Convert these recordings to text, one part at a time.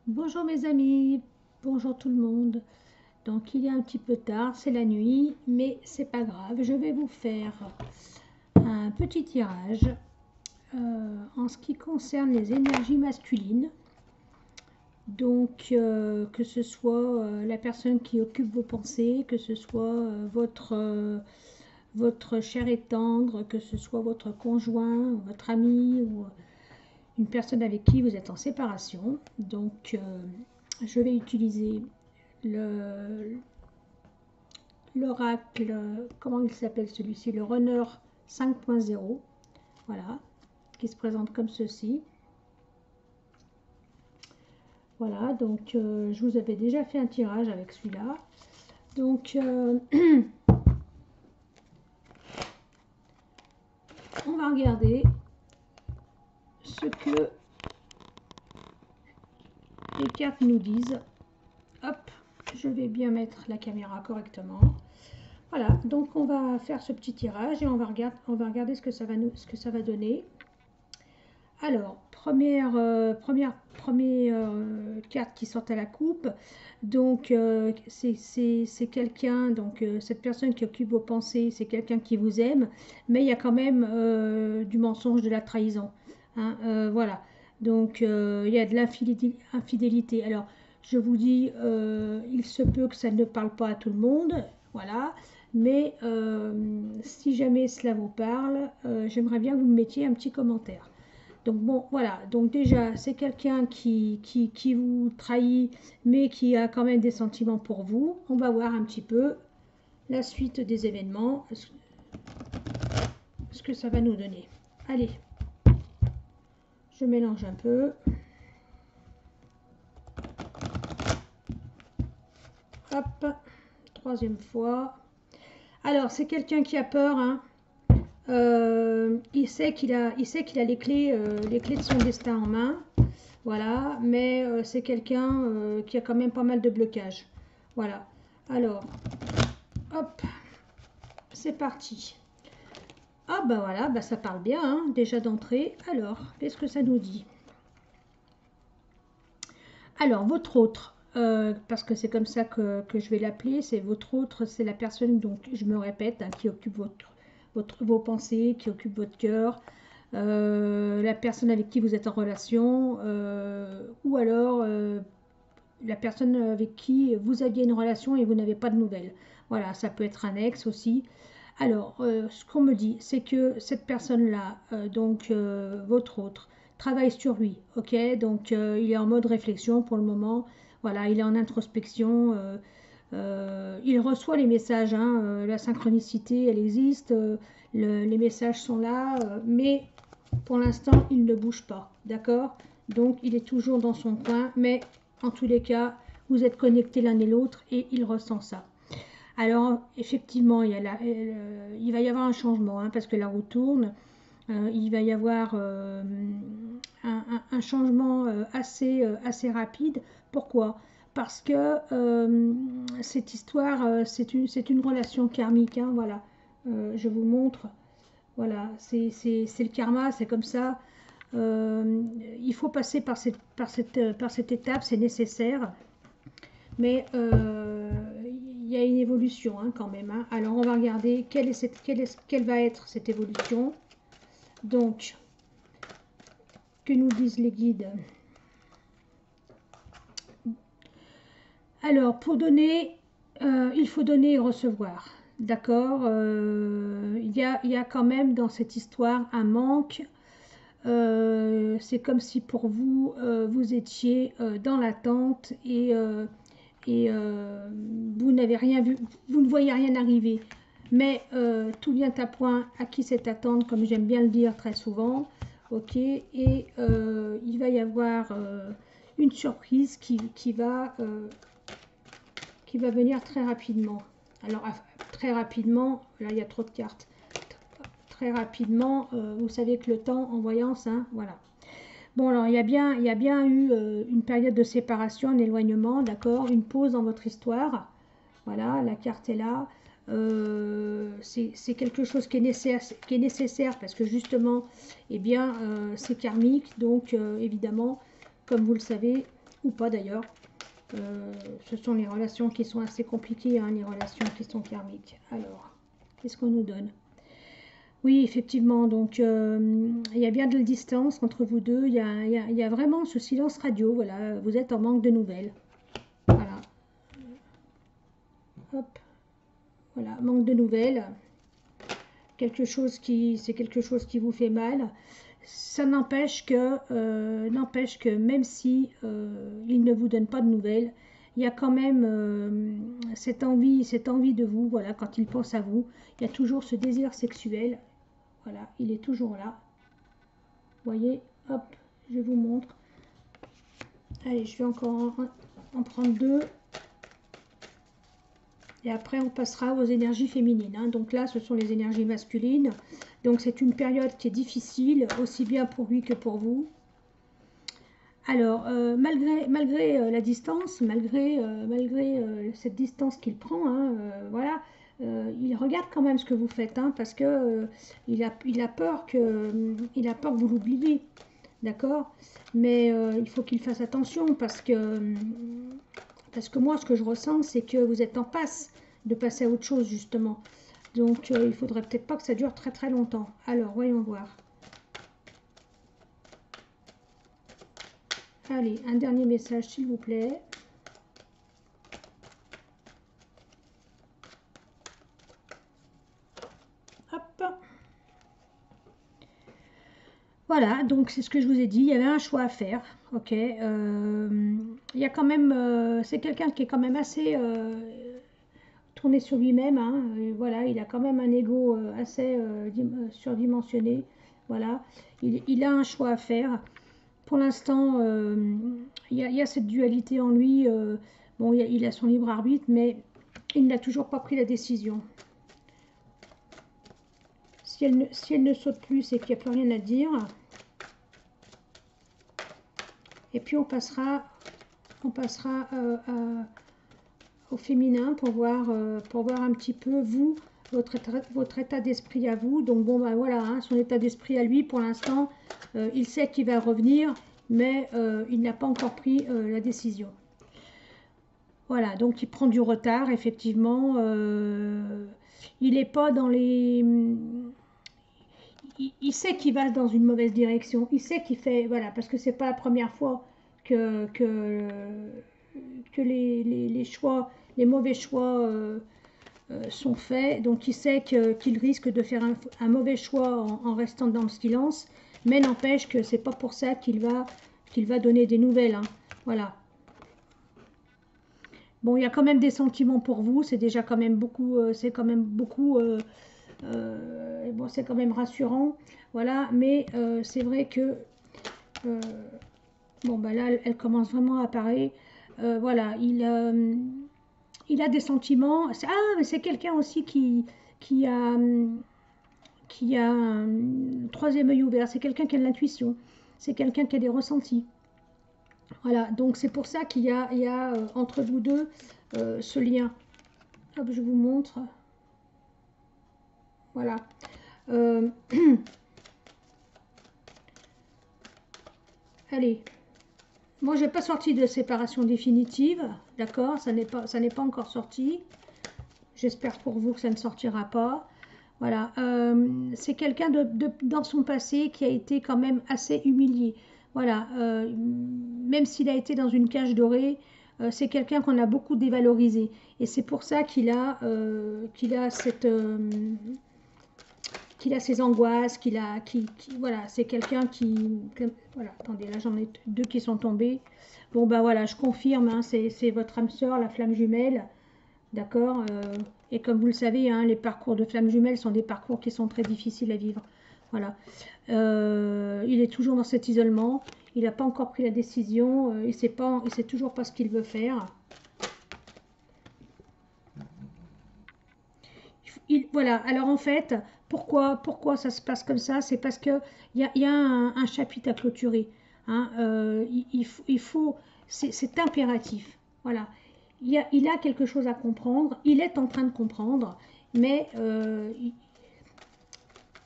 Bonjour mes amis, bonjour tout le monde. Donc il est un petit peu tard, c'est la nuit, mais c'est pas grave. Je vais vous faire un petit tirage en ce qui concerne les énergies masculines. Donc que ce soit la personne qui occupe vos pensées, que ce soit votre cher et tendre, que ce soit votre conjoint, votre ami ou une personne avec qui vous êtes en séparation. Donc je vais utiliser le l'oracle, comment il s'appelle celui-ci, le runner 5.0, voilà, qui se présente comme ceci. Voilà, donc je vous avais déjà fait un tirage avec celui-là. Donc on va regarder ce que les cartes nous disent. Hop, je vais bien mettre la caméra correctement. Voilà, donc on va faire ce petit tirage et on va regarder ce que ça va donner. Alors, première carte qui sort à la coupe. Donc, c'est quelqu'un, donc cette personne qui occupe vos pensées, c'est quelqu'un qui vous aime, mais il y a quand même du mensonge, de la trahison, hein, voilà. Donc, il y a de l'infidélité. Alors, je vous dis, il se peut que ça ne parle pas à tout le monde, voilà. Mais si jamais cela vous parle, j'aimerais bien que vous me mettiez un petit commentaire. Donc bon, voilà, donc déjà, c'est quelqu'un qui vous trahit, mais qui a quand même des sentiments pour vous. On va voir un petit peu la suite des événements, ce que ça va nous donner. Allez, je mélange un peu. Hop, troisième fois. Alors, c'est quelqu'un qui a peur, hein. Il sait qu'il a les clés de son destin en main. Voilà, mais c'est quelqu'un qui a quand même pas mal de blocages. Voilà. Alors, hop, c'est parti. Ah bah voilà, bah ça parle bien, hein, déjà d'entrée. Alors, qu'est-ce que ça nous dit? Alors, votre autre, parce que c'est comme ça que je vais l'appeler, c'est votre autre, c'est la personne, donc je me répète, hein, qui occupe vos pensées, qui occupe votre cœur, la personne avec qui vous êtes en relation, ou alors la personne avec qui vous aviez une relation et vous n'avez pas de nouvelles. Voilà, ça peut être un ex aussi. Alors, ce qu'on me dit, c'est que cette personne-là, donc votre autre, travaille sur lui, ok? Donc, il est en mode réflexion pour le moment. Voilà, il est en introspection. Il reçoit les messages, hein, la synchronicité, elle existe. Les messages sont là, mais pour l'instant, il ne bouge pas, d'accord? Donc, il est toujours dans son coin, mais en tous les cas, vous êtes connectés l'un et l'autre et il ressent ça. Alors, effectivement, il va y avoir un changement, hein, parce que la roue tourne. Il va y avoir un changement assez rapide. Pourquoi? Parce que cette histoire, c'est une relation karmique, hein, voilà. Je vous montre. Voilà, c'est le karma, c'est comme ça. Il faut passer par cette étape, c'est nécessaire. Mais il y a une évolution, hein, quand même, hein. Alors on va regarder quelle va être cette évolution. Donc, que nous disent les guides? Alors, pour donner, il faut donner et recevoir. D'accord. Il y a quand même dans cette histoire un manque. C'est comme si pour vous, vous étiez dans l'attente et vous n'avez rien vu, vous ne voyez rien arriver. Mais tout vient à point, à qui c'est attendre, comme j'aime bien le dire très souvent. Ok, et il va y avoir une surprise qui va venir très rapidement. Alors, très rapidement, là il y a trop de cartes. Très rapidement, vous savez que le temps en voyance, hein, voilà. Bon, alors il y a bien eu une période de séparation, un éloignement, d'accord, une pause dans votre histoire. Voilà, la carte est là. C'est quelque chose qui est nécessaire parce que justement, eh bien, c'est karmique. Donc, évidemment, comme vous le savez, ou pas d'ailleurs. Ce sont les relations qui sont assez compliquées, hein, les relations qui sont karmiques. Alors, qu'est-ce qu'on nous donne? Oui, effectivement, donc il y a bien de la distance entre vous deux, il y a vraiment ce silence radio, voilà, vous êtes en manque de nouvelles. Voilà, hop, voilà, manque de nouvelles, c'est quelque chose qui vous fait mal. Ça n'empêche que même si il ne vous donne pas de nouvelles, il y a quand même cette envie de vous, voilà, quand il pense à vous, il y a toujours ce désir sexuel, voilà, il est toujours là. Vous voyez, hop, je vous montre. Allez, je vais encore en prendre deux. Et après, on passera aux énergies féminines, hein. Donc là, ce sont les énergies masculines. Donc c'est une période qui est difficile, aussi bien pour lui que pour vous. Alors, malgré la distance, malgré cette distance qu'il prend, hein, voilà, il regarde quand même ce que vous faites, hein, parce que il a peur que vous l'oubliez, d'accord? Mais il faut qu'il fasse attention parce que moi, ce que je ressens, c'est que vous êtes en passe de passer à autre chose, justement. Donc, il faudrait peut-être pas que ça dure très très longtemps. Alors, voyons voir. Allez, un dernier message, s'il vous plaît. Hop. Voilà, donc c'est ce que je vous ai dit. Il y avait un choix à faire. Ok. Il y a quand même... c'est quelqu'un qui est quand même assez tourné sur lui-même, hein. Voilà, il a quand même un ego assez surdimensionné. Voilà. Il a un choix à faire. Pour l'instant, il y a cette dualité en lui. Bon, il a son libre arbitre, mais il n'a toujours pas pris la décision. Si elle ne saute plus, c'est qu'il n'y a plus rien à dire. Et puis on passera au féminin pour voir un petit peu vous, votre état d'esprit à vous. Donc bon, ben voilà, hein, son état d'esprit à lui, pour l'instant, il sait qu'il va revenir, mais il n'a pas encore pris la décision. Voilà, donc il prend du retard, effectivement. Il n'est pas dans les... Il sait qu'il va dans une mauvaise direction. Il sait qu'il fait... Voilà, parce que c'est pas la première fois que les choix, les mauvais choix sont faits. Donc il sait qu'il risque de faire un mauvais choix en restant dans le silence. Mais n'empêche que c'est pas pour ça qu'il va donner des nouvelles, hein. Voilà. Bon, il y a quand même des sentiments pour vous, c'est déjà quand même beaucoup, bon, c'est quand même rassurant, voilà, mais c'est vrai que, euh, bon, bah là, elle commence vraiment à apparaître, voilà, il a des sentiments, ah, mais c'est quelqu'un aussi qui a, qui a un troisième œil ouvert, c'est quelqu'un qui a de l'intuition, c'est quelqu'un qui a des ressentis. Voilà, donc c'est pour ça qu'il y a entre vous deux ce lien. Hop, je vous montre. Voilà. Allez. Moi, j'ai pas sorti de séparation définitive, d'accord? Ça n'est pas encore sorti. J'espère pour vous que ça ne sortira pas. Voilà. C'est quelqu'un dans son passé qui a été quand même assez humilié. Voilà. Même s'il a été dans une cage dorée, c'est quelqu'un qu'on a beaucoup dévalorisé. Et c'est pour ça qu'il a ses angoisses, voilà, c'est quelqu'un voilà, attendez, là j'en ai deux qui sont tombés. Bon bah voilà, je confirme, hein, c'est votre âme sœur, la flamme jumelle, d'accord. Et comme vous le savez, hein, les parcours de flamme jumelle sont des parcours qui sont très difficiles à vivre. Voilà. Il est toujours dans cet isolement, il n'a pas encore pris la décision, il sait toujours pas ce qu'il veut faire. Voilà, alors en fait, pourquoi ça se passe comme ça? C'est parce qu'il y a un chapitre à clôturer, hein. Il faut, c'est impératif. Voilà, il a quelque chose à comprendre, il est en train de comprendre, mais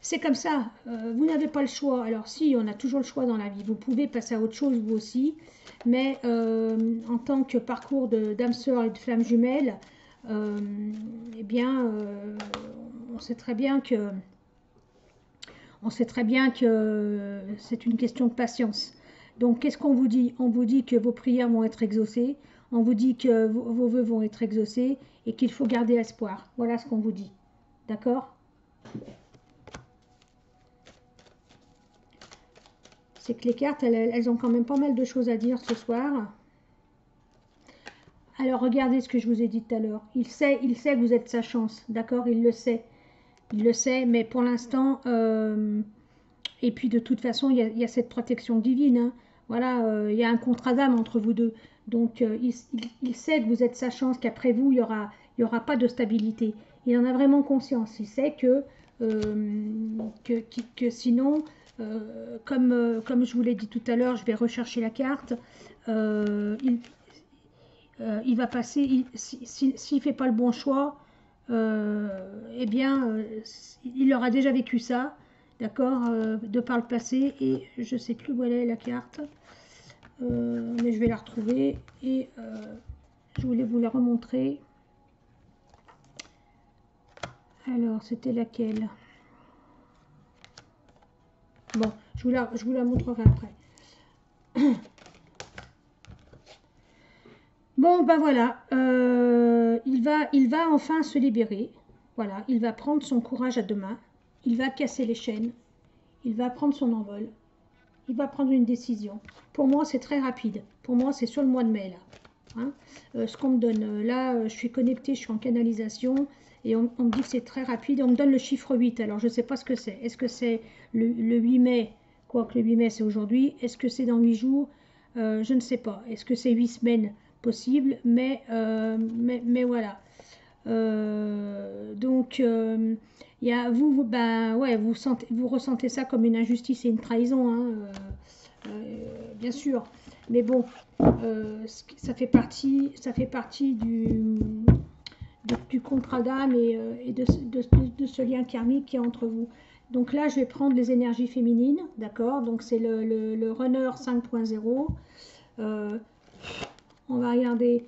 c'est comme ça, vous n'avez pas le choix. Alors si, on a toujours le choix dans la vie. Vous pouvez passer à autre chose, vous aussi. Mais en tant que parcours d'âme sœur et de flamme jumelle, euh, eh bien, on sait très bien que, c'est une question de patience. Donc, qu'est-ce qu'on vous dit? On vous dit que vos prières vont être exaucées. On vous dit que vos vœux vont être exaucés et qu'il faut garder espoir. Voilà ce qu'on vous dit. D'accord? C'est que les cartes, elles ont quand même pas mal de choses à dire ce soir. Alors regardez ce que je vous ai dit tout à l'heure. Il sait que vous êtes sa chance, d'accord? Il le sait. Il le sait, mais pour l'instant, et puis de toute façon, il y a cette protection divine, hein. Voilà, il y a un contrat d'âme entre vous deux. Donc il sait que vous êtes sa chance, qu'après vous, il y aura pas de stabilité. Il en a vraiment conscience. Il sait que sinon, comme je vous l'ai dit tout à l'heure, je vais rechercher la carte. Il va passer, s'il ne fait pas le bon choix, eh bien, il aura déjà vécu ça, d'accord, de par le passé, et je ne sais plus où elle est la carte, mais je vais la retrouver, et je voulais vous la remontrer. Alors, c'était laquelle? Bon, je vous la montrerai après. Bon, ben voilà, il va enfin se libérer. Voilà, il va prendre son courage à deux mains. Il va casser les chaînes. Il va prendre son envol. Il va prendre une décision. Pour moi, c'est très rapide. Pour moi, c'est sur le mois de mai, là. Hein. Ce qu'on me donne, là, je suis connectée, je suis en canalisation, et on me dit que c'est très rapide. On me donne le chiffre 8. Alors, je ne sais pas ce que c'est. Est-ce que c'est le 8 mai? Quoique le 8 mai, c'est aujourd'hui. Est-ce que c'est dans 8 jours? Je ne sais pas. Est-ce que c'est 8 semaines? Possible, mais voilà. Donc, il y a, ben, ouais, vous ressentez ça comme une injustice et une trahison, hein, bien sûr. Mais bon, ça fait partie du contrat d'âme et de ce lien karmique qui est entre vous. Donc là, je vais prendre les énergies féminines, d'accord? Donc c'est le runner 5.0. On va regarder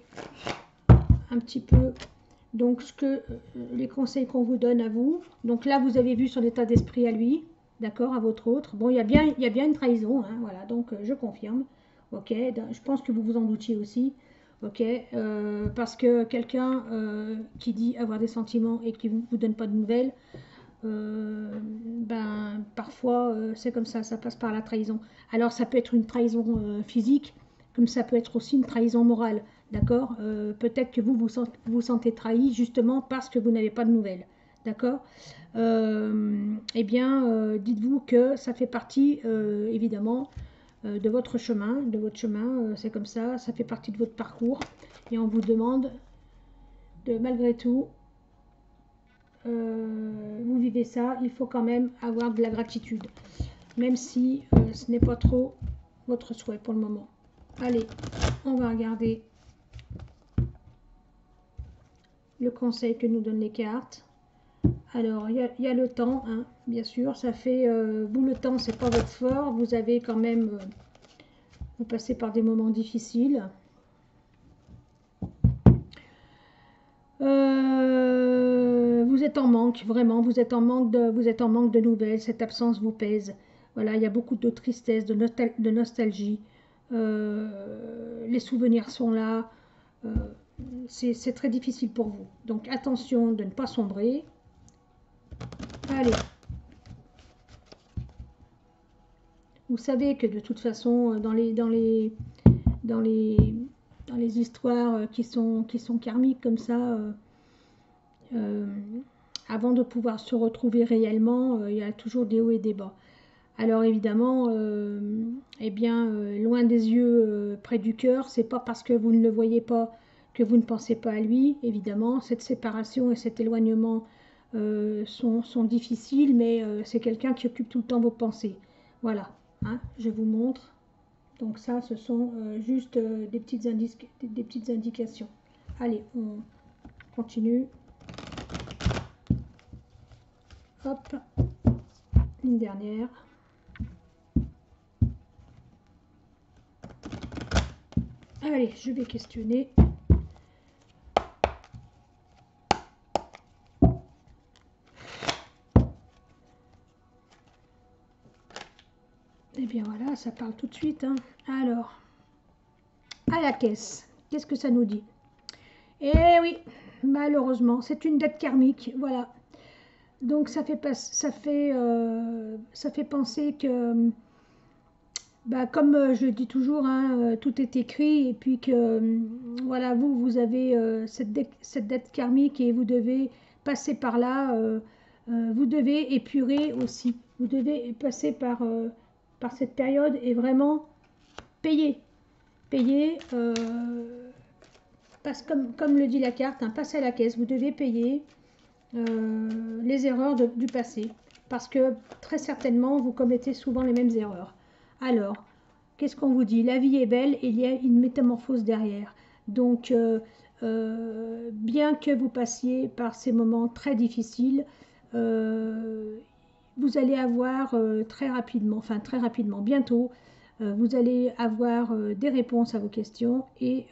un petit peu donc les conseils qu'on vous donne à vous. Donc là, vous avez vu son état d'esprit à lui, d'accord, à votre autre. Bon, il y a bien une trahison, hein, voilà, donc je confirme. Ok, je pense que vous vous en doutiez aussi. Ok, parce que quelqu'un qui dit avoir des sentiments et qui ne vous donne pas de nouvelles, ben parfois c'est comme ça passe par la trahison. Alors ça peut être une trahison physique, comme ça peut être aussi une trahison morale, d'accord. Peut-être que vous sentez trahi justement parce que vous n'avez pas de nouvelles, d'accord. Eh bien, dites-vous que ça fait partie évidemment de votre chemin, c'est comme ça fait partie de votre parcours, et on vous demande de malgré tout vous vivez ça, il faut quand même avoir de la gratitude, même si ce n'est pas trop votre souhait pour le moment. Allez, on va regarder le conseil que nous donnent les cartes. Alors, il y a le temps, hein, bien sûr, ça fait, vous le temps, c'est pas votre fort, vous avez quand même, vous passez par des moments difficiles. Vous êtes en manque, vraiment, vous êtes en manque de nouvelles, cette absence vous pèse. Voilà, il y a beaucoup de tristesse, de nostalgie. Les souvenirs sont là. C'est très difficile pour vous. Donc attention de ne pas sombrer. Allez. Vous savez que de toute façon, dans les histoires qui sont karmiques comme ça, euh, avant de pouvoir se retrouver réellement, il y a toujours des hauts et des bas. Alors évidemment, eh bien, loin des yeux, près du cœur, c'est pas parce que vous ne le voyez pas que vous ne pensez pas à lui. Évidemment, cette séparation et cet éloignement sont difficiles, mais c'est quelqu'un qui occupe tout le temps vos pensées. Voilà, hein, je vous montre. Donc ça, ce sont juste des petites indications. Allez, on continue. Hop. Une dernière. Allez, je vais questionner. Et bien voilà, ça parle tout de suite. Hein. Alors, à la caisse, qu'est-ce que ça nous dit? Eh oui, malheureusement, c'est une dette karmique, voilà. Donc ça fait penser que, bah, comme je le dis toujours, hein, tout est écrit et puis que voilà, vous avez cette dette karmique et vous devez passer par là. Vous devez épurer aussi. Vous devez passer par cette période et vraiment payer. Payer, comme le dit la carte, hein, passer à la caisse. Vous devez payer les erreurs du passé. Parce que très certainement, vous commettez souvent les mêmes erreurs. Alors, qu'est-ce qu'on vous dit? La vie est belle et il y a une métamorphose derrière. Donc, bien que vous passiez par ces moments très difficiles, vous allez avoir très rapidement, bientôt, vous allez avoir des réponses à vos questions et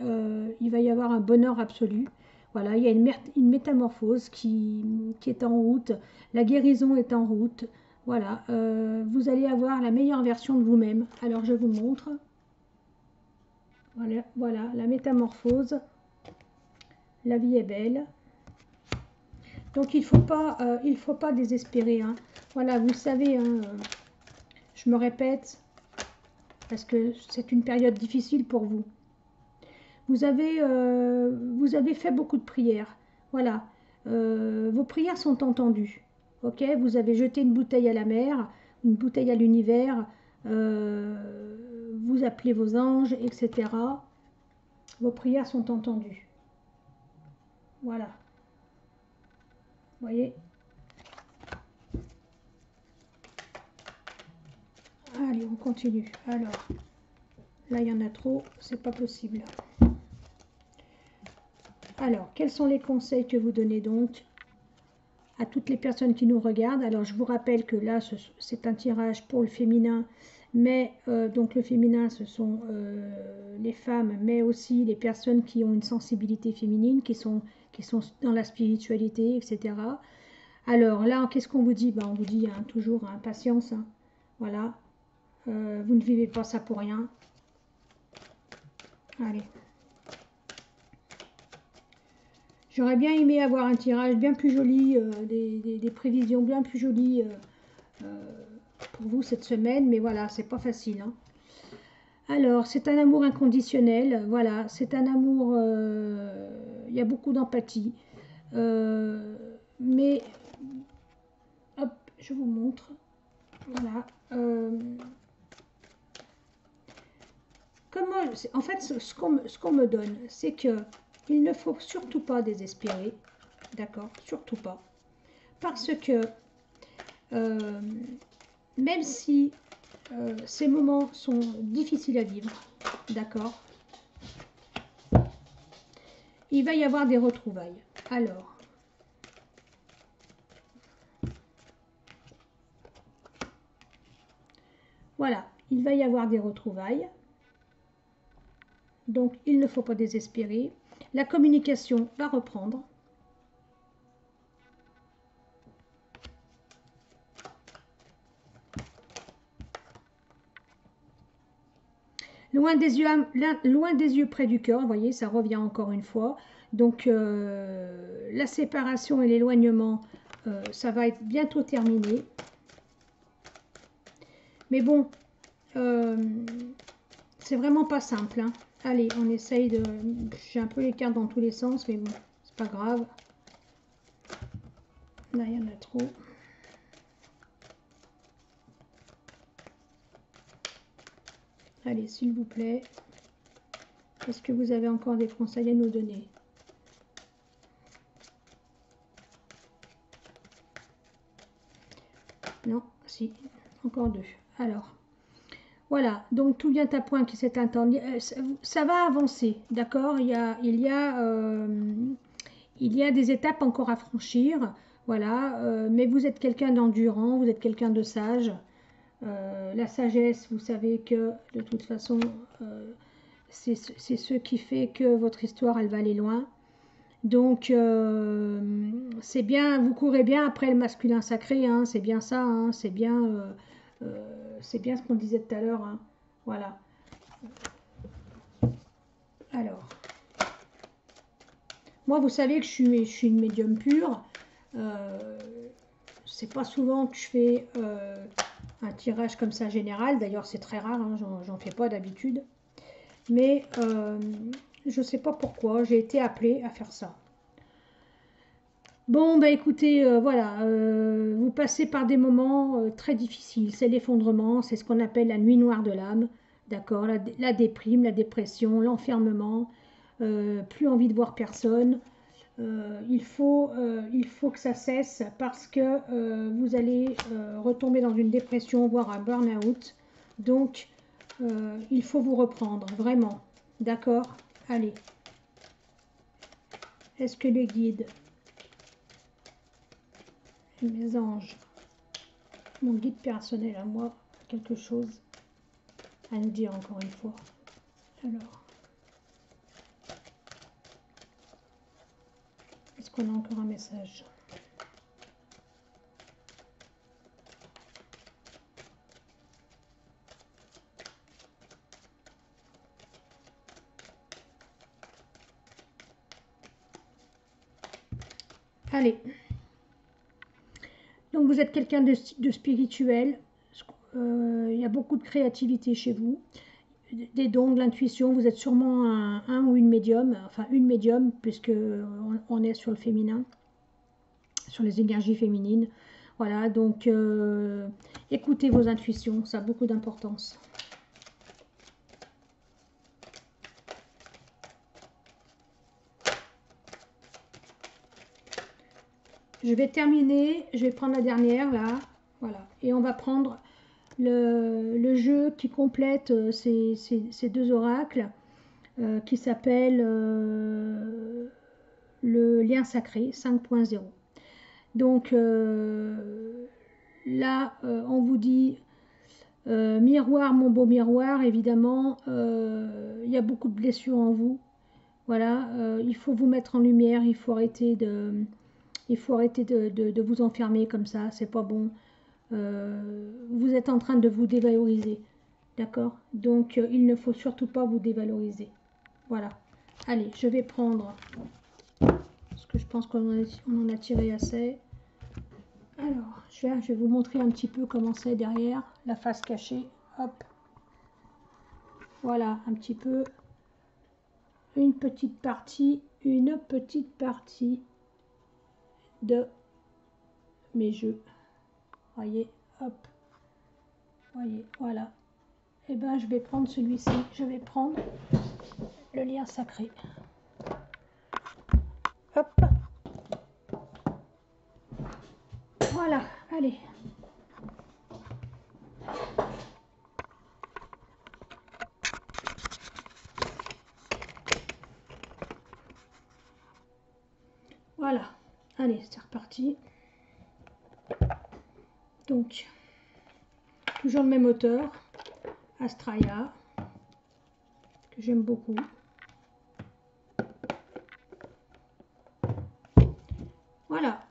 il va y avoir un bonheur absolu. Voilà, il y a une métamorphose qui est en route, la guérison est en route. Voilà, vous allez avoir la meilleure version de vous-même. Alors je vous montre. Voilà, voilà, la métamorphose. La vie est belle. Donc il faut pas désespérer. Hein. Voilà, vous savez, hein, je me répète, parce que c'est une période difficile pour vous. Vous avez fait beaucoup de prières. Voilà, vos prières sont entendues. Ok, vous avez jeté une bouteille à la mer, une bouteille à l'univers, vous appelez vos anges, etc. Vos prières sont entendues. Voilà. Vous voyez? Allez, on continue. Alors, là, il y en a trop, c'est pas possible. Alors, quels sont les conseils que vous donnez donc à toutes les personnes qui nous regardent? Alors, je vous rappelle que là, c'est un tirage pour le féminin, mais donc le féminin, ce sont les femmes, mais aussi les personnes qui ont une sensibilité féminine, qui sont dans la spiritualité, etc. Alors là, qu'est-ce qu'on vous dit? Ben, on vous dit hein, toujours hein, patience. Hein. Voilà, vous ne vivez pas ça pour rien. Allez. J'aurais bien aimé avoir un tirage bien plus joli, des prévisions bien plus jolies pour vous cette semaine, mais voilà, c'est pas facile. Hein. Alors, c'est un amour inconditionnel, voilà, c'est un amour, il y a beaucoup d'empathie, mais, hop, je vous montre, voilà. En fait, ce qu'on me donne, c'est que il ne faut surtout pas désespérer, d'accord, surtout pas, parce que même si ces moments sont difficiles à vivre, d'accord, il va y avoir des retrouvailles. Alors, voilà, il va y avoir des retrouvailles. Donc, il ne faut pas désespérer. La communication va reprendre. Loin des yeux, près du cœur, vous voyez, ça revient encore une fois. Donc, la séparation et l'éloignement, ça va être bientôt terminé. Mais bon, c'est vraiment pas simple. Hein. Allez, on essaye de... J'ai un peu les cartes dans tous les sens, mais bon, c'est pas grave. Là, il y en a trop. Allez, s'il vous plaît. Est-ce que vous avez encore des conseils à nous donner? Non, si, encore deux. Alors, voilà, donc tout vient à point qui s'est entendu. Ça va avancer, d'accord? Il y a des étapes encore à franchir. Voilà, mais vous êtes quelqu'un d'endurant, vous êtes quelqu'un de sage. La sagesse, vous savez que de toute façon, c'est ce qui fait que votre histoire, elle va aller loin. Donc, c'est bien, vous courez bien après le masculin sacré, hein, c'est bien ça, hein, c'est bien ce qu'on disait tout à l'heure, hein, voilà. Alors, moi, vous savez que je suis une médium pure. Euh, c'est pas souvent que je fais un tirage comme ça général. D'ailleurs, c'est très rare, hein, j'en fais pas d'habitude. Mais je sais pas pourquoi, j'ai été appelée à faire ça. Bon, bah écoutez, voilà, vous passez par des moments très difficiles. C'est l'effondrement, c'est ce qu'on appelle la nuit noire de l'âme, d'accord? La déprime, la dépression, l'enfermement, plus envie de voir personne. Il faut que ça cesse parce que vous allez retomber dans une dépression, voire un burn-out. Donc, il faut vous reprendre, vraiment. D'accord? Allez. Est-ce que les guides, mes anges, mon guide personnel à moi, a quelque chose à nous dire encore une fois? Alors, est-ce qu'on a encore un message? Allez. Donc vous êtes quelqu'un de spirituel. Il y a beaucoup de créativité chez vous. Des dons, de l'intuition. Vous êtes sûrement un ou une médium. Enfin, une médium, puisque on est sur le féminin, sur les énergies féminines. Voilà, donc écoutez vos intuitions. Ça a beaucoup d'importance. Je vais terminer, je vais prendre la dernière là, voilà, et on va prendre le jeu qui complète ces deux oracles qui s'appelle le lien sacré 5.0. Donc là, on vous dit miroir, mon beau miroir, évidemment, il y a beaucoup de blessures en vous. Voilà, il faut vous mettre en lumière, il faut arrêter de vous enfermer comme ça, c'est pas bon. Vous êtes en train de vous dévaloriser, d'accord? Donc il ne faut surtout pas vous dévaloriser. Voilà. Allez, je vais prendre, parce que je pense qu'on en a tiré assez. Alors, je vais vous montrer un petit peu comment c'est derrière, la face cachée. Hop. Voilà, un petit peu. Une petite partie de mes jeux. Voyez, hop. Voyez, voilà. Et ben, je vais prendre celui-ci. Je vais prendre le lien sacré. Hop. Voilà, allez. Voilà. Allez, c'est reparti. Donc, toujours le même auteur, Astraya, que j'aime beaucoup. Voilà.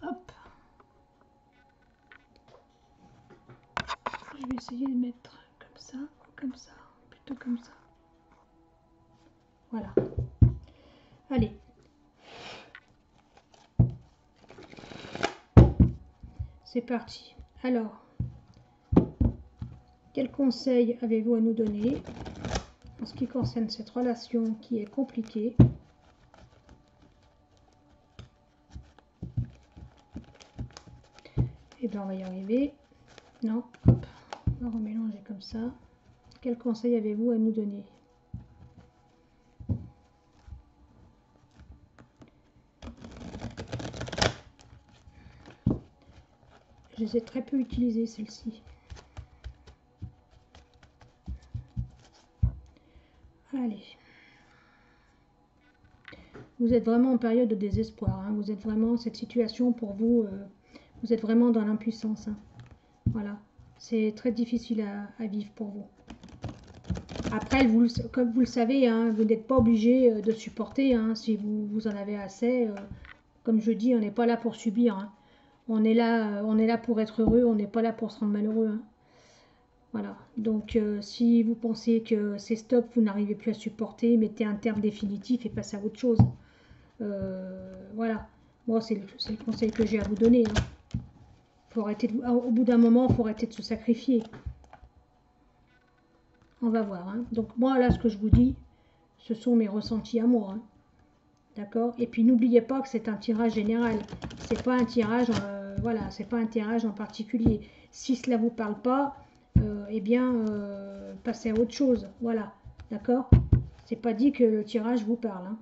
Hop. Je vais essayer de mettre comme ça, plutôt comme ça. Voilà. Allez. C'est parti. Alors, quel conseil avez-vous à nous donner en ce qui concerne cette relation qui est compliquée? Eh bien, on va y arriver. Non, hop, on va remélanger comme ça. Quel conseil avez-vous à nous donner? Je les ai très peu utilisées, celles-ci. Allez. Vous êtes vraiment en période de désespoir, hein. Vous êtes vraiment, cette situation pour vous, vous êtes vraiment dans l'impuissance, hein. Voilà, c'est très difficile à vivre pour vous. Après, comme vous le savez, hein, vous n'êtes pas obligé de supporter, hein, si vous en avez assez. Comme je dis, on n'est pas là pour subir, hein. On est là pour être heureux, on n'est pas là pour se rendre malheureux, hein. Voilà, donc si vous pensez que c'est stop, vous n'arrivez plus à supporter, mettez un terme définitif et passez à autre chose. Voilà, moi c'est le conseil que j'ai à vous donner, hein. Faut arrêter au bout d'un moment, il faut arrêter de se sacrifier. On va voir, hein. Donc moi là, ce que je vous dis, ce sont mes ressentis à moi, hein. D'accord. Et puis n'oubliez pas que c'est un tirage général. C'est pas un tirage, voilà, c'est pas un tirage en particulier. Si cela vous parle pas, eh bien, passez à autre chose. Voilà, d'accord. C'est pas dit que le tirage vous parle, hein.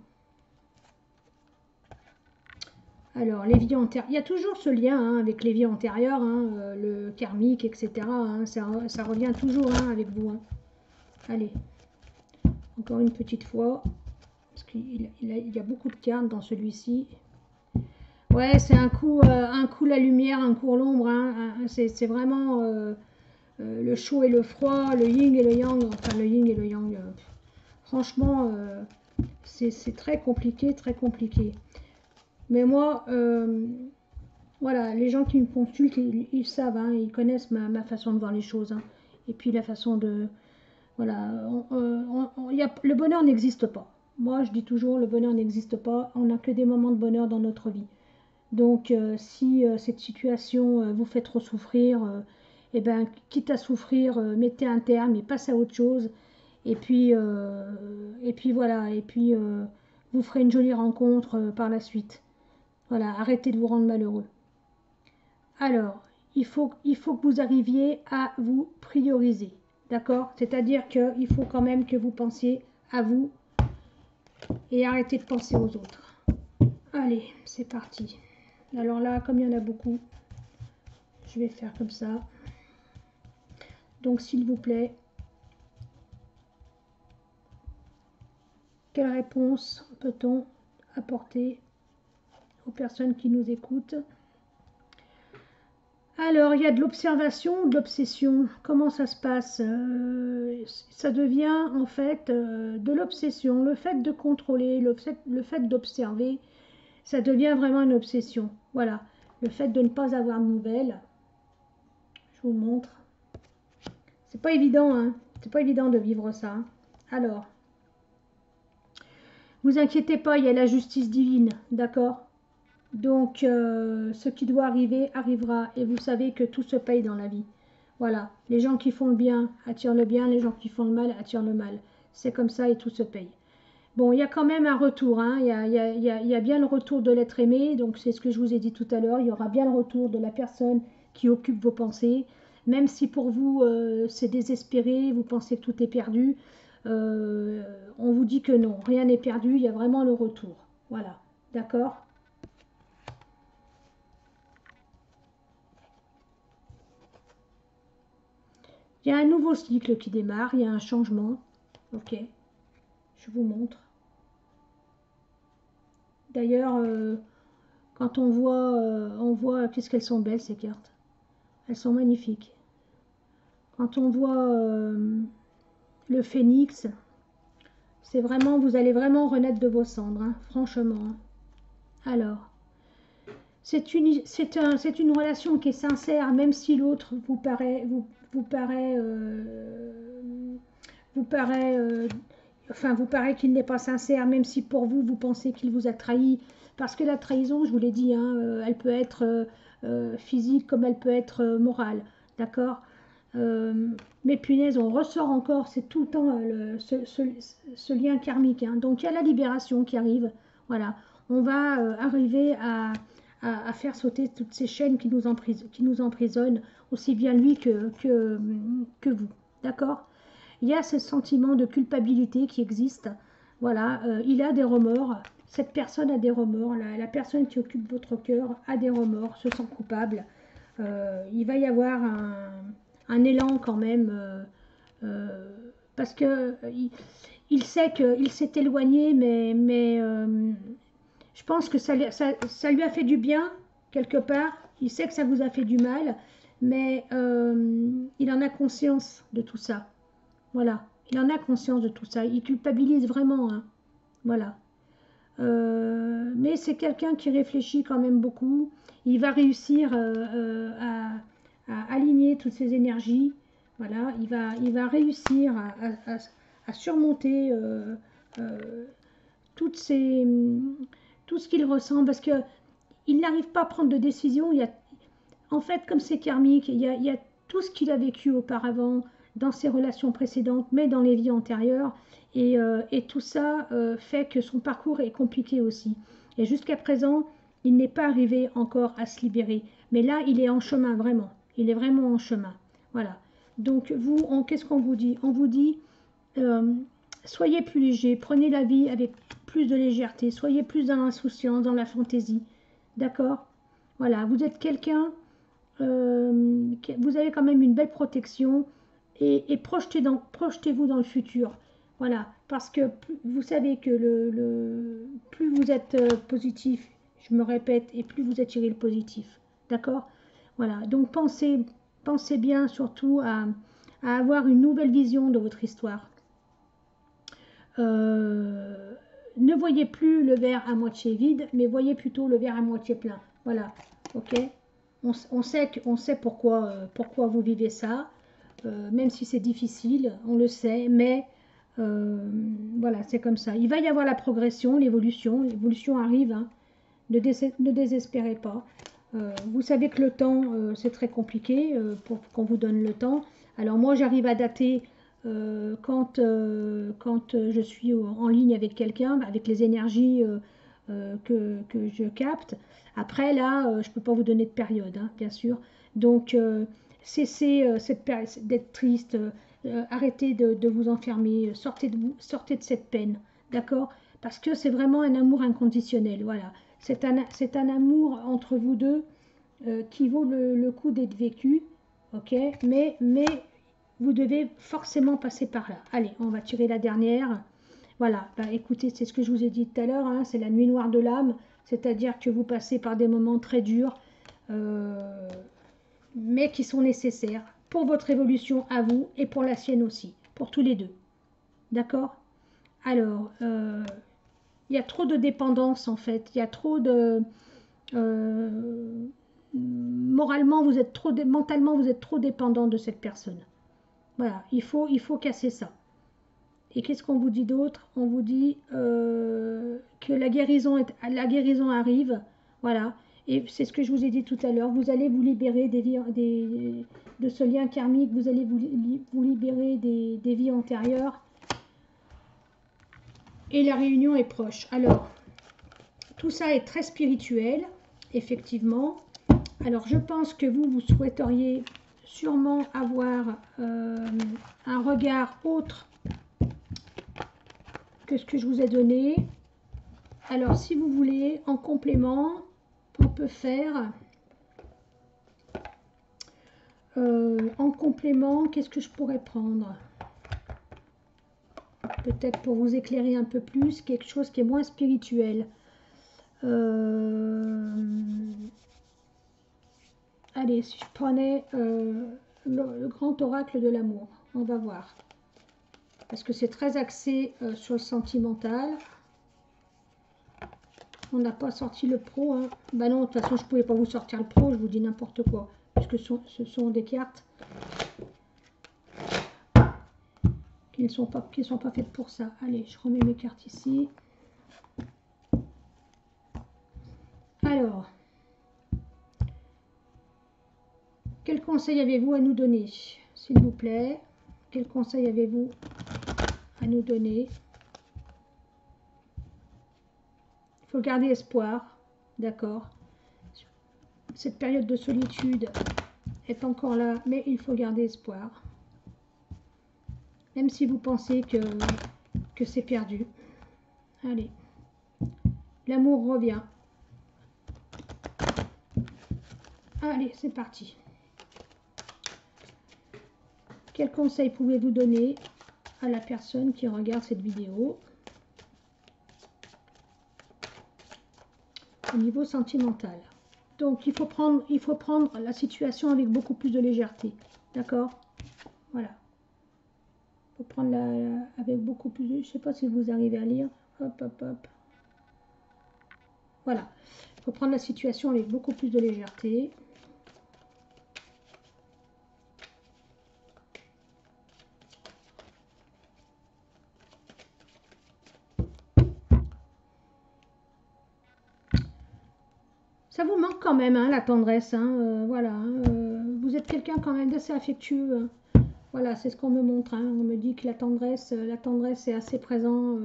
Alors, les vies antérieures, il y a toujours ce lien, hein, avec les vies antérieures, hein, le karmique, etc., hein, ça revient toujours, hein, avec vous, hein. Allez, encore une petite fois, parce qu'il y a beaucoup de cartes dans celui-ci. Ouais, c'est un coup la lumière, un coup l'ombre, hein. C'est vraiment le chaud et le froid, le yin et le yang, enfin le yin et le yang. Franchement, c'est très compliqué, très compliqué. Mais moi, voilà, les gens qui me consultent, ils savent, hein, ils connaissent ma façon de voir les choses, hein. Et puis la façon de... Voilà, le bonheur n'existe pas. Moi, je dis toujours, le bonheur n'existe pas. On n'a que des moments de bonheur dans notre vie. Donc, si cette situation vous fait trop souffrir, eh ben, quitte à souffrir, mettez un terme et passez à autre chose. Et puis voilà, et puis vous ferez une jolie rencontre par la suite. Voilà, arrêtez de vous rendre malheureux. Alors, il faut que vous arriviez à vous prioriser. D'accord? C'est-à-dire qu'il faut quand même que vous pensiez à vous et arrêtez de penser aux autres. Allez, c'est parti. Alors là, comme il y en a beaucoup, je vais faire comme ça. Donc, s'il vous plaît, quelle réponse peut-on apporter aux personnes qui nous écoutent? Alors, il y a de l'observation, de l'obsession. Comment ça se passe? Ça devient en fait de l'obsession. Le fait de contrôler, le fait d'observer, ça devient vraiment une obsession. Voilà. Le fait de ne pas avoir de nouvelles. Je vous montre. C'est pas évident, hein. C'est pas évident de vivre ça, hein. Alors, vous inquiétez pas, il y a la justice divine, d'accord? Donc, ce qui doit arriver, arrivera. Et vous savez que tout se paye dans la vie. Voilà. Les gens qui font le bien attirent le bien, les gens qui font le mal attirent le mal. C'est comme ça et tout se paye. Bon, il y a quand même un retour, hein. Il y a bien le retour de l'être aimé. Donc, c'est ce que je vous ai dit tout à l'heure. Il y aura bien le retour de la personne qui occupe vos pensées. Même si pour vous, c'est désespéré, vous pensez que tout est perdu, on vous dit que non, rien n'est perdu. Il y a vraiment le retour. Voilà. D'accord? Il y a un nouveau cycle qui démarre, il y a un changement. Ok, je vous montre. D'ailleurs, quand on voit, qu'est-ce qu'elles sont belles ces cartes. Elles sont magnifiques. Quand on voit le phénix, c'est vraiment, vous allez vraiment renaître de vos cendres, hein, franchement. Alors, c'est une relation qui est sincère, même si l'autre vous paraît, enfin, vous paraît qu'il n'est pas sincère, même si pour vous, vous pensez qu'il vous a trahi. Parce que la trahison, je vous l'ai dit, hein, elle peut être physique comme elle peut être morale. D'accord? Mais punaise, on ressort encore, c'est tout le temps ce lien karmique, hein. Donc il y a la libération qui arrive. Voilà. On va arriver à faire sauter toutes ces chaînes qui nous emprisonnent, aussi bien lui que vous. D'accord? Il y a ce sentiment de culpabilité qui existe. Voilà, il a des remords. Cette personne a des remords. La personne qui occupe votre cœur a des remords, se sent coupable. Il va y avoir un élan quand même, parce que il sait qu'il s'est éloigné, mais Je pense que ça lui a fait du bien, quelque part. Il sait que ça vous a fait du mal, mais il en a conscience de tout ça. Voilà, il en a conscience de tout ça. Il culpabilise vraiment, hein. Voilà. Mais c'est quelqu'un qui réfléchit quand même beaucoup. Il va réussir à aligner toutes ses énergies. Voilà, il va réussir à surmonter euh, toutes ces, tout ce qu'il ressent parce que il n'arrive pas à prendre de décision. En fait, comme c'est karmique, il y a tout ce qu'il a vécu auparavant dans ses relations précédentes, mais dans les vies antérieures. Et tout ça fait que son parcours est compliqué aussi. Et jusqu'à présent, il n'est pas arrivé encore à se libérer. Mais là, il est en chemin, vraiment. Il est vraiment en chemin. Voilà. Donc, qu'est-ce qu'on vous dit? On vous dit, euh, soyez plus léger, prenez la vie avec plus de légèreté, soyez plus dans l'insouciance, dans la fantaisie. D'accord? Voilà, vous êtes quelqu'un, vous avez quand même une belle protection et projetez-vous dans le futur. Voilà, parce que vous savez que plus vous êtes positif, je me répète, et plus vous attirez le positif. D'accord? Voilà, donc pensez bien surtout à avoir une nouvelle vision de votre histoire. Euh, ne voyez plus le verre à moitié vide, mais voyez plutôt le verre à moitié plein. Voilà, ok? On sait pourquoi vous vivez ça, même si c'est difficile, on le sait, mais euh, voilà, c'est comme ça. Il va y avoir la progression, l'évolution arrive, hein. Ne désespérez pas. Vous savez que le temps, c'est très compliqué pour qu'on vous donne le temps. Alors moi, j'arrive à dater quand je suis en ligne avec quelqu'un, avec les énergies que je capte. Après, là, je ne peux pas vous donner de période, hein, bien sûr. Donc, cessez d'être triste, arrêtez de vous enfermer, sortez de cette peine, d'accord? Parce que c'est vraiment un amour inconditionnel, voilà. C'est un amour entre vous deux qui vaut le coup d'être vécu, ok? Mais vous devez forcément passer par là. Allez, on va tirer la dernière. Voilà, bah, écoutez, c'est ce que je vous ai dit tout à l'heure, hein, c'est la nuit noire de l'âme, c'est-à-dire que vous passez par des moments très durs, euh, mais qui sont nécessaires pour votre évolution à vous et pour la sienne aussi, pour tous les deux. D'accord? Alors, il y a trop de dépendance en fait, il y a trop de... euh, moralement, mentalement, vous êtes trop dépendant de cette personne. Voilà, il faut casser ça. Et qu'est-ce qu'on vous dit d'autre? On vous dit que la guérison arrive. Voilà. Et c'est ce que je vous ai dit tout à l'heure. Vous allez vous libérer de ce lien karmique. Vous allez vous libérer des vies antérieures. Et la réunion est proche. Alors, tout ça est très spirituel, effectivement. Alors, je pense que vous souhaiteriez sûrement avoir un regard autre que ce que je vous ai donné. Alors, si vous voulez, en complément, on peut faire... en complément, qu'est-ce que je pourrais prendre? Peut-être pour vous éclairer un peu plus, quelque chose qui est moins spirituel. Allez, si je prenais le grand oracle de l'amour, on va voir. Parce que c'est très axé sur le sentimental. On n'a pas sorti le pro, hein. Bah non, de toute façon, je ne pouvais pas vous sortir le pro, je vous dis n'importe quoi. Puisque ce sont des cartes qui ne sont pas faites pour ça. Allez, je remets mes cartes ici. Alors, quel conseil avez-vous à nous donner, s'il vous plaît? Quel conseil avez-vous à nous donner? Il faut garder espoir, d'accord? Cette période de solitude est encore là, mais il faut garder espoir. Même si vous pensez que c'est perdu. Allez, l'amour revient. Allez, c'est parti. Quel conseil pouvez-vous donner à la personne qui regarde cette vidéo? au niveau sentimental. Donc, il faut prendre la situation avec beaucoup plus de légèreté. D'accord? Voilà. Il faut prendre avec beaucoup plus de... Je ne sais pas si vous arrivez à lire. Hop, hop, hop. Voilà. Il faut prendre la situation avec beaucoup plus de légèreté. Ça vous manque quand même, hein, la tendresse. Hein, voilà. Vous êtes quelqu'un quand même d'assez affectueux. Voilà, c'est ce qu'on me montre. Hein. On me dit que la tendresse est assez présente.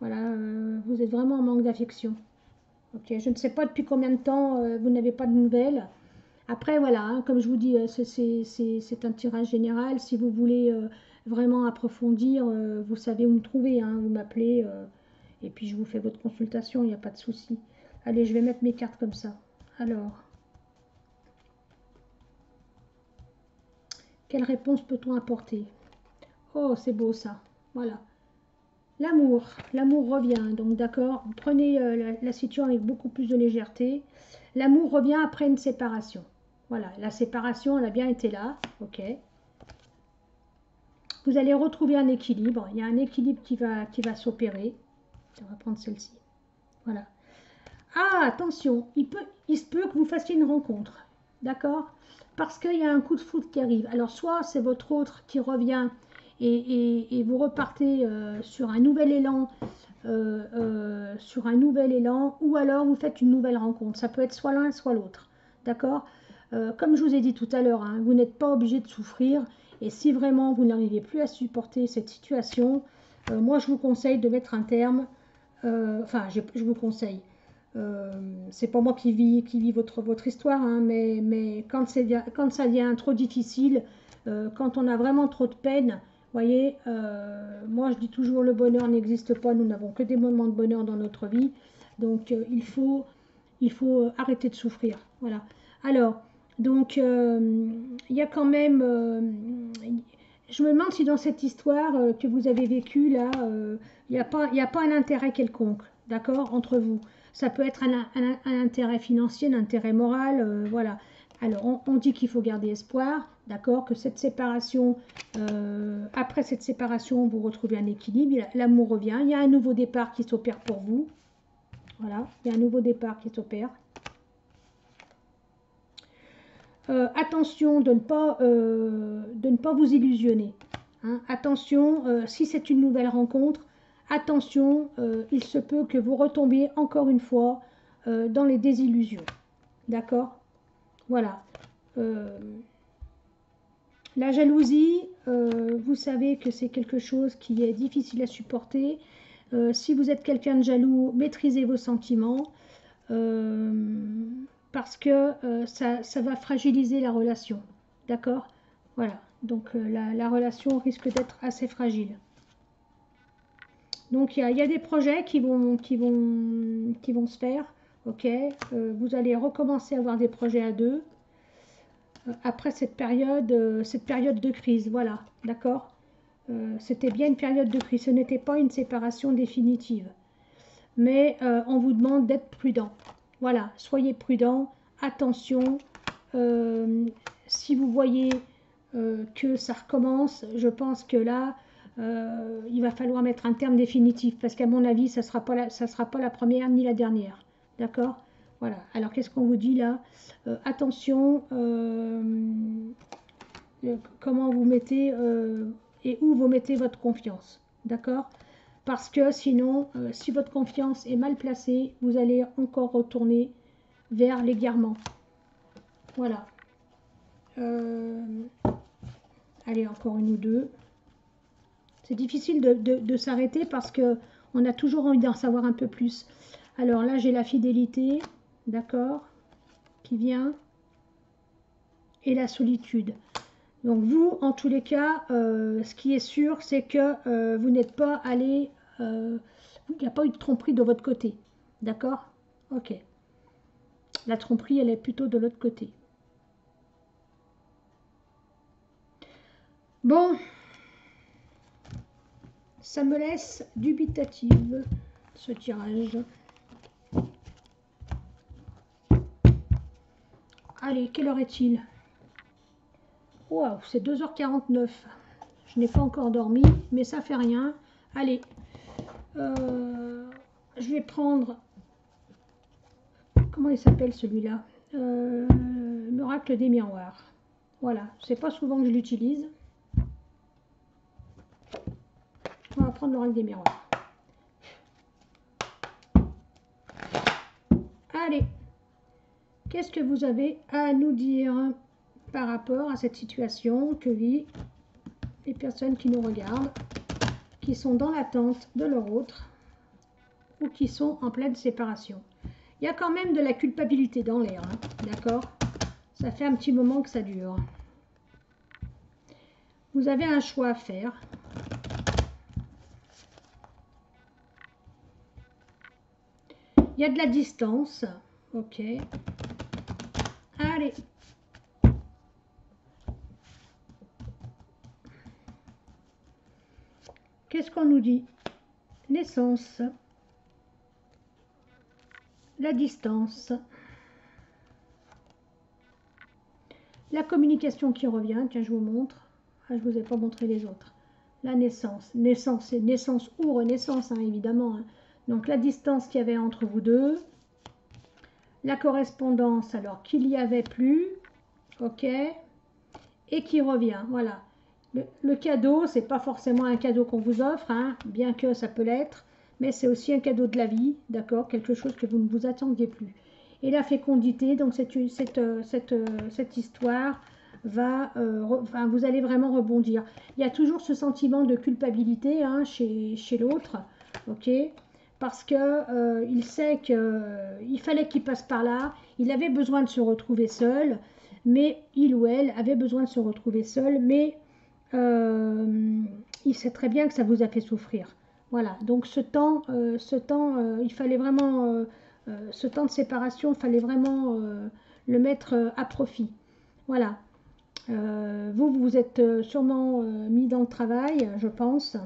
Voilà, vous êtes vraiment en manque d'affection. Ok, je ne sais pas depuis combien de temps vous n'avez pas de nouvelles. Après, voilà, hein, comme je vous dis, c'est un tirage général. Si vous voulez vraiment approfondir, vous savez où me trouver. Hein, vous m'appelez et puis je vous fais votre consultation, il n'y a pas de souci. Allez, je vais mettre mes cartes comme ça. Alors, quelle réponse peut-on apporter? Oh, c'est beau ça. Voilà. L'amour revient. Donc d'accord, prenez la situation avec beaucoup plus de légèreté. L'amour revient après une séparation. Voilà, la séparation, elle a bien été là. Ok. Vous allez retrouver un équilibre. Il y a un équilibre qui va s'opérer. On va prendre celle-ci. Voilà. Ah, attention, il se peut que vous fassiez une rencontre. D'accord? Parce qu'il y a un coup de foudre qui arrive. Alors, soit c'est votre autre qui revient et vous repartez sur un nouvel élan, ou alors vous faites une nouvelle rencontre. Ça peut être soit l'un, soit l'autre. D'accord? Comme je vous ai dit tout à l'heure, hein, vous n'êtes pas obligé de souffrir. Et si vraiment vous n'arrivez plus à supporter cette situation, moi je vous conseille de mettre un terme. Enfin, je vous conseille. C'est pas moi qui vis votre histoire, hein, mais quand ça devient trop difficile, quand on a vraiment trop de peine, voyez, moi je dis toujours le bonheur n'existe pas, nous n'avons que des moments de bonheur dans notre vie, donc il faut arrêter de souffrir. Voilà. Alors, donc il y a quand même, je me demande si dans cette histoire que vous avez vécue là, il n'y a pas un intérêt quelconque, d'accord, entre vous. Ça peut être un intérêt financier, un intérêt moral, voilà. Alors, on dit qu'il faut garder espoir, d'accord, que cette séparation, après cette séparation, vous retrouvez un équilibre, l'amour revient, il y a un nouveau départ qui s'opère pour vous. Voilà, il y a un nouveau départ qui s'opère. Attention de ne pas vous illusionner. Hein. Attention, si c'est une nouvelle rencontre, attention, il se peut que vous retombiez encore une fois dans les désillusions. D'accord? Voilà. La jalousie, vous savez que c'est quelque chose qui est difficile à supporter. Si vous êtes quelqu'un de jaloux, maîtrisez vos sentiments. Parce que ça va fragiliser la relation. D'accord? Voilà. Donc la relation risque d'être assez fragile. Donc il y a des projets qui vont se faire. Ok? Vous allez recommencer à avoir des projets à deux. Après cette période de crise. Voilà. D'accord? C'était bien une période de crise. Ce n'était pas une séparation définitive. Mais on vous demande d'être prudent. Voilà, soyez prudent, attention. Si vous voyez que ça recommence, je pense que là, il va falloir mettre un terme définitif, parce qu'à mon avis, ça sera pas la première ni la dernière. D'accord? Voilà. Alors, qu'est-ce qu'on vous dit là? Attention, comment vous mettez et où vous mettez votre confiance. D'accord? Parce que sinon, si votre confiance est mal placée, vous allez encore retourner vers l'égarement. Voilà. Allez, encore une ou deux. C'est difficile de s'arrêter parce qu'on a toujours envie d'en savoir un peu plus. Alors là, j'ai la fidélité, d'accord, qui vient. Et la solitude. Donc vous, en tous les cas, ce qui est sûr, c'est que vous n'êtes pas allé... il n'y a pas eu de tromperie de votre côté. D'accord? Ok. La tromperie, elle est plutôt de l'autre côté. Bon. Ça me laisse dubitative, ce tirage. Allez, quelle heure est-il? Waouh, c'est 2h49. Je n'ai pas encore dormi, mais ça fait rien. Allez, je vais prendre... Comment il s'appelle celui-là? L'oracle des miroirs. Voilà, c'est pas souvent que je l'utilise. On va prendre l'oracle des miroirs. Allez, qu'est-ce que vous avez à nous dire par rapport à cette situation que vivent les personnes qui nous regardent, qui sont dans l'attente de leur autre ou qui sont en pleine séparation? Il y a quand même de la culpabilité dans l'air, hein, d'accord? Ça fait un petit moment que ça dure. Vous avez un choix à faire. Il y a de la distance. Ok. Allez. Qu'est-ce qu'on nous dit? Naissance. La distance. La communication qui revient. Tiens, je vous montre. Ah, je ne vous ai pas montré les autres. La naissance. Naissance, c'est naissance ou renaissance, hein, évidemment. Hein. Donc, la distance qu'il y avait entre vous deux. La correspondance, alors qu'il n'y avait plus. Ok. Et qui revient. Voilà. Le cadeau, c'est pas forcément un cadeau qu'on vous offre, hein, bien que ça peut l'être, mais c'est aussi un cadeau de la vie, d'accord, quelque chose que vous ne vous attendiez plus. Et la fécondité, donc cette histoire va, enfin, vous allez vraiment rebondir. Il y a toujours ce sentiment de culpabilité, hein, chez l'autre, ok, parce que il sait qu'il fallait qu'il passe par là, il avait besoin de se retrouver seul, mais il ou elle avait besoin de se retrouver seul, mais il sait très bien que ça vous a fait souffrir. Voilà, donc ce temps, il fallait vraiment, ce temps de séparation, il fallait vraiment le mettre à profit. Voilà, vous vous êtes sûrement mis dans le travail, je pense.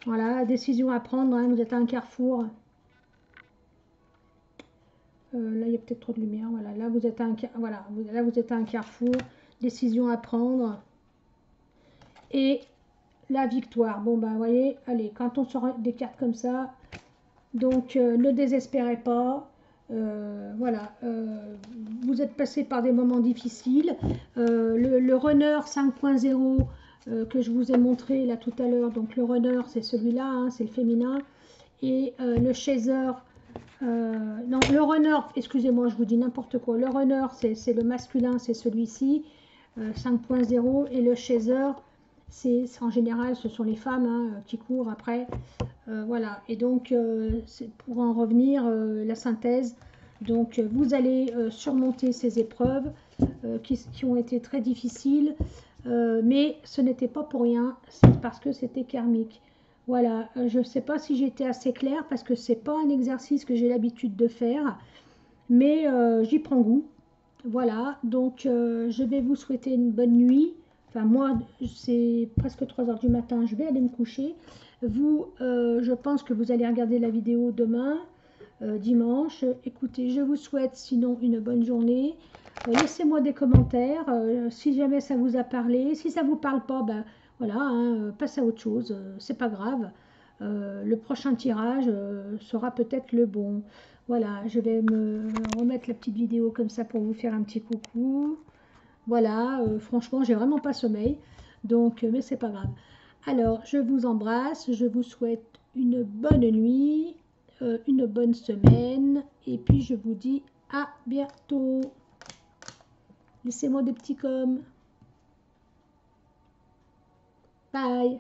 Voilà, décision à prendre, hein, vous êtes à un carrefour. Là, il y a peut-être trop de lumière. Voilà, là, vous êtes à un carrefour, décision à prendre. Et la victoire. Bon, ben, vous voyez, allez, quand on sort des cartes comme ça, donc ne désespérez pas. Voilà, vous êtes passé par des moments difficiles. Le runner 5.0 que je vous ai montré là tout à l'heure, donc le runner, c'est celui-là, hein, c'est le féminin. Et le chaser, non, le runner, excusez-moi, je vous dis n'importe quoi. Le runner, c'est le masculin, c'est celui-ci, 5.0. Et le chaser, c'est en général, ce sont les femmes, hein, qui courent après. Voilà, et donc pour en revenir, la synthèse, donc vous allez surmonter ces épreuves qui ont été très difficiles, mais ce n'était pas pour rien, c'est parce que c'était karmique. Voilà, je ne sais pas si j'étais assez claire parce que c'est pas un exercice que j'ai l'habitude de faire, mais j'y prends goût. Voilà, donc je vais vous souhaiter une bonne nuit. Enfin, moi, c'est presque 3 h du matin, je vais aller me coucher. Vous, je pense que vous allez regarder la vidéo demain, dimanche. Écoutez, je vous souhaite sinon une bonne journée. Laissez-moi des commentaires si jamais ça vous a parlé. Si ça ne vous parle pas, ben voilà, hein, passe à autre chose, c'est pas grave. Le prochain tirage sera peut-être le bon. Voilà, je vais me remettre la petite vidéo comme ça pour vous faire un petit coucou. Voilà, franchement, j'ai vraiment pas sommeil, donc, mais c'est pas grave. Alors, je vous embrasse, je vous souhaite une bonne nuit, une bonne semaine, et puis je vous dis à bientôt. Laissez-moi des petits coms. Bye.